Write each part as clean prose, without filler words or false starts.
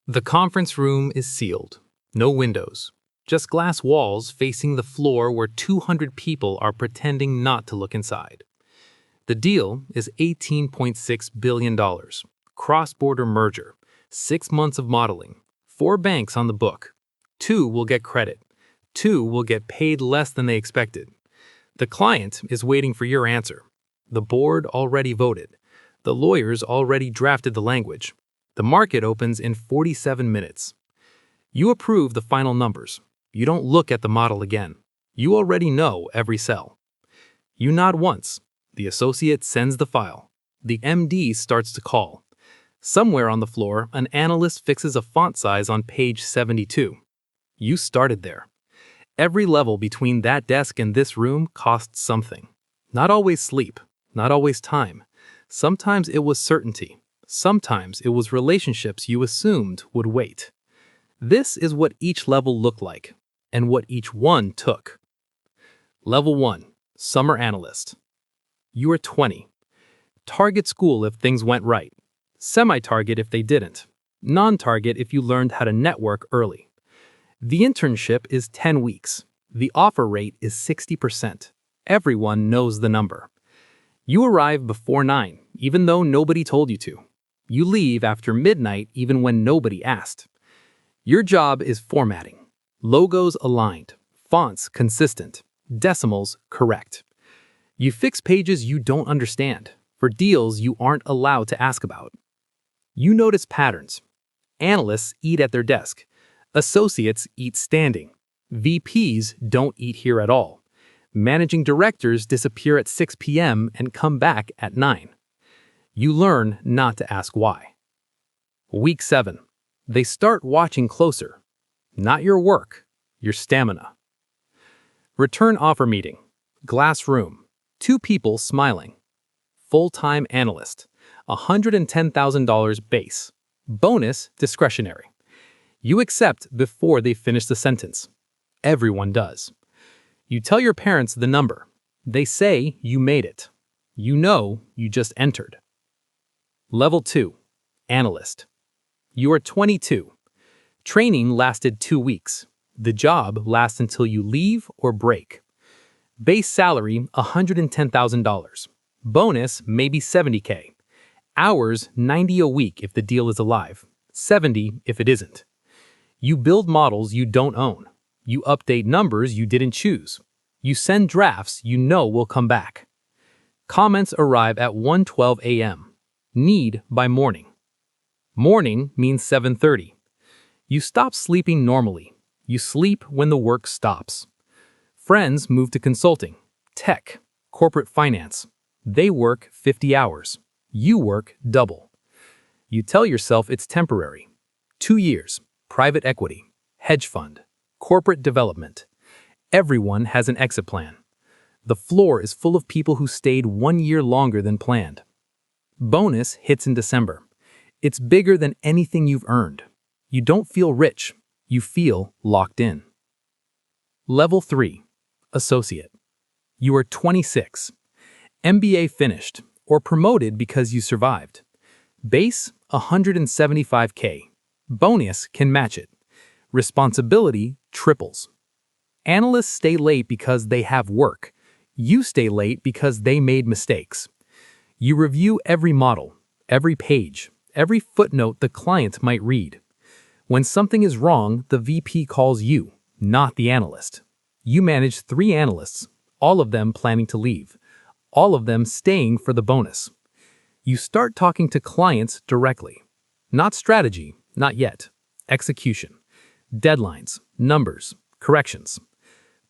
The conference room is sealed. No windows. Just glass walls facing the floor where 200 people are pretending not to look inside. The deal is $18.6 billion. Cross-border merger. 6 months of modeling. 4 banks on the book. 2 will get credit. 2 will get paid less than they expected. The client is waiting for your answer. The board already voted. The lawyers already drafted the language. The market opens in 47 minutes. You approve the final numbers. You don't look at the model again. You already know every cell. You nod once. The associate sends the file. The MD starts to call. Somewhere on the floor, an analyst fixes a font size on page 72. You started there. Every level between that desk and this room costs something. Not always sleep, not always time. Sometimes it was certainty. Sometimes it was relationships you assumed would wait. This is what each level looked like, and what each one took. Level 1, Summer Analyst. You are 20. Target school if things went right. Semi-target if they didn't. Non-target if you learned how to network early. The internship is 10 weeks. The offer rate is 60%. Everyone knows the number. You arrive before 9, even though nobody told you to. You leave after midnight even when nobody asked. Your job is formatting. Logos aligned. Fonts consistent. Decimals correct. You fix pages you don't understand for deals you aren't allowed to ask about. You notice patterns. Analysts eat at their desk. Associates eat standing. VPs don't eat here at all. Managing directors disappear at 6 p.m. and come back at 9. You learn not to ask why. Week 7. They start watching closer. Not your work, your stamina. Return offer meeting. Glass room. 2 people smiling. Full-time analyst. $110,000 base. Bonus discretionary. You accept before they finish the sentence. Everyone does. You tell your parents the number. They say you made it. You know you just entered. Level 2, Analyst. You are 22. Training lasted 2 weeks. The job lasts until you leave or break. Base salary $110,000. Bonus maybe $70K. Hours 90 a week if the deal is alive. 70 if it isn't. You build models you don't own. You update numbers you didn't choose. You send drafts you know will come back. Comments arrive at 1:12 a.m. Need by morning. Morning means 7:30. You stop sleeping normally. You sleep when the work stops. Friends move to consulting, tech, corporate finance. They work 50 hours. You work double. You tell yourself it's temporary. 2 years, private equity, hedge fund, corporate development. Everyone has an exit plan. The floor is full of people who stayed 1 year longer than planned. Bonus hits in December. It's bigger than anything you've earned. You don't feel rich. You feel locked in. Level 3, Associate. You are 26. MBA finished or promoted because you survived. Base $175K. Bonus can match it. Responsibility triples. Analysts stay late because they have work. You stay late because they made mistakes. You review every model, every page, every footnote the client might read. When something is wrong, the VP calls you, not the analyst. You manage 3 analysts, all of them planning to leave, all of them staying for the bonus. You start talking to clients directly. Not strategy, not yet. Execution. Deadlines, numbers, corrections.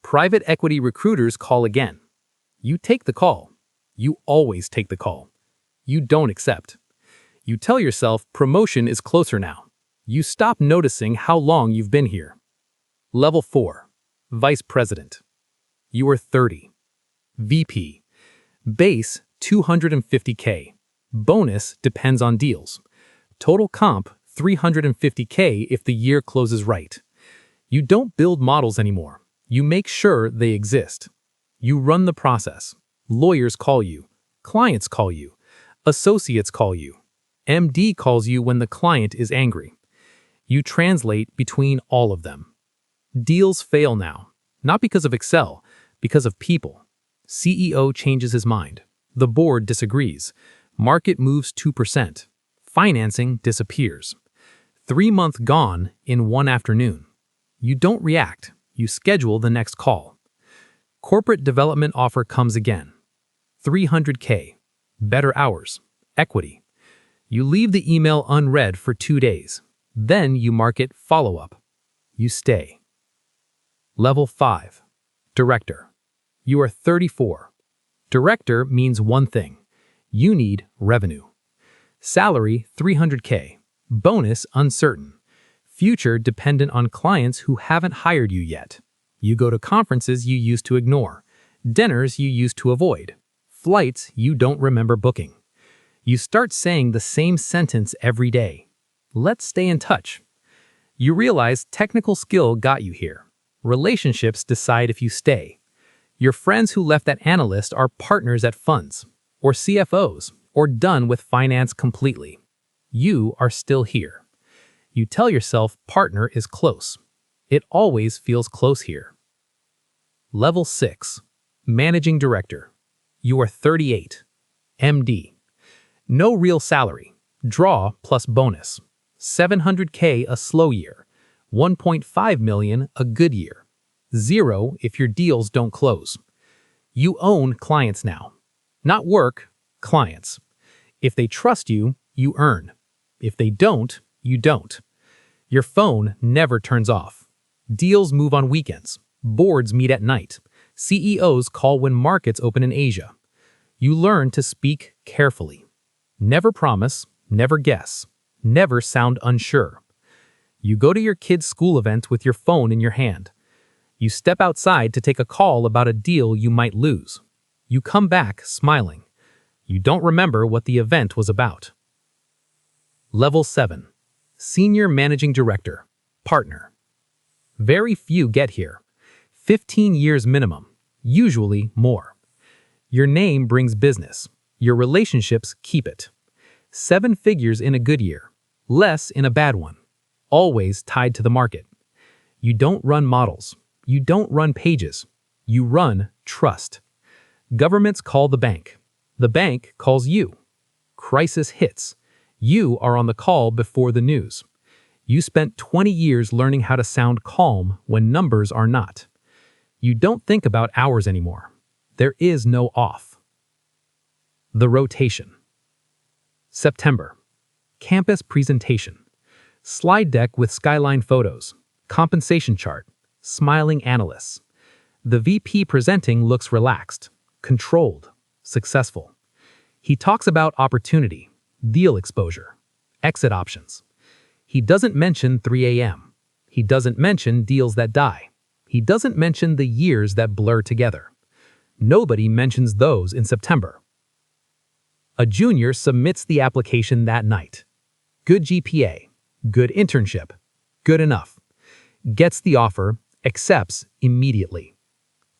Private equity recruiters call again. You take the call. You always take the call. You don't accept. You tell yourself promotion is closer now. You stop noticing how long you've been here. Level 4, Vice President. You are 30. VP. Base $250K. Bonus depends on deals. Total comp $350K if the year closes right. You don't build models anymore. You make sure they exist. You run the process. Lawyers call you. Clients call you. Associates call you. MD calls you when the client is angry. You translate between all of them. Deals fail now, not because of Excel, because of people. CEO changes his mind. The board disagrees. Market moves 2%. Financing disappears. 3 months gone in one afternoon. You don't react. You schedule the next call. Corporate development offer comes again. $300K. Better hours. Equity. You leave the email unread for 2 days. Then you mark it follow-up. You stay. Level 5. Director. You are 34. Director means one thing. You need revenue. Salary, $300K. Bonus, uncertain. Future dependent on clients who haven't hired you yet. You go to conferences you used to ignore. Dinners you used to avoid. Flights you don't remember booking. You start saying the same sentence every day. Let's stay in touch. You realize technical skill got you here. Relationships decide if you stay. Your friends who left at Analyst are partners at funds, or CFOs, or done with finance completely. You are still here. You tell yourself partner is close. It always feels close here. Level 6. Managing Director. You are 38. MD. No real salary. Draw plus bonus. $700K a slow year. $1.5 million a good year. 0 if your deals don't close. You own clients now. Not work, clients. If they trust you, you earn. If they don't, you don't. Your phone never turns off. Deals move on weekends. Boards meet at night. CEOs call when markets open in Asia. You learn to speak carefully. Never promise, never guess, never sound unsure. You go to your kid's school event with your phone in your hand. You step outside to take a call about a deal you might lose. You come back smiling. You don't remember what the event was about. Level 7. Senior Managing Director. Partner. Very few get here. 15 years minimum, usually more. Your name brings business. Your relationships keep it. 7 figures in a good year, less in a bad one. Always tied to the market. You don't run models. You don't run pages. You run trust. Governments call the bank. The bank calls you. Crisis hits. You are on the call before the news. You spent 20 years learning how to sound calm when numbers are not. You don't think about hours anymore. There is no off. The rotation. September. Campus presentation. Slide deck with skyline photos. Compensation chart. Smiling analysts. The VP presenting looks relaxed, controlled, successful. He talks about opportunity, deal exposure, exit options. He doesn't mention 3 a.m. He doesn't mention deals that die. He doesn't mention the years that blur together. Nobody mentions those in September. A junior submits the application that night. Good GPA, good internship, good enough. Gets the offer, accepts immediately.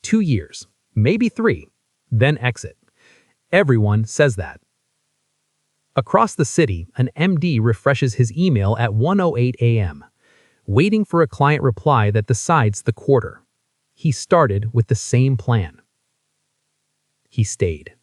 2 years, maybe 3, then exit. Everyone says that. Across the city, an MD refreshes his email at 1:08 a.m., waiting for a client reply that decides the quarter. He started with the same plan. He stayed.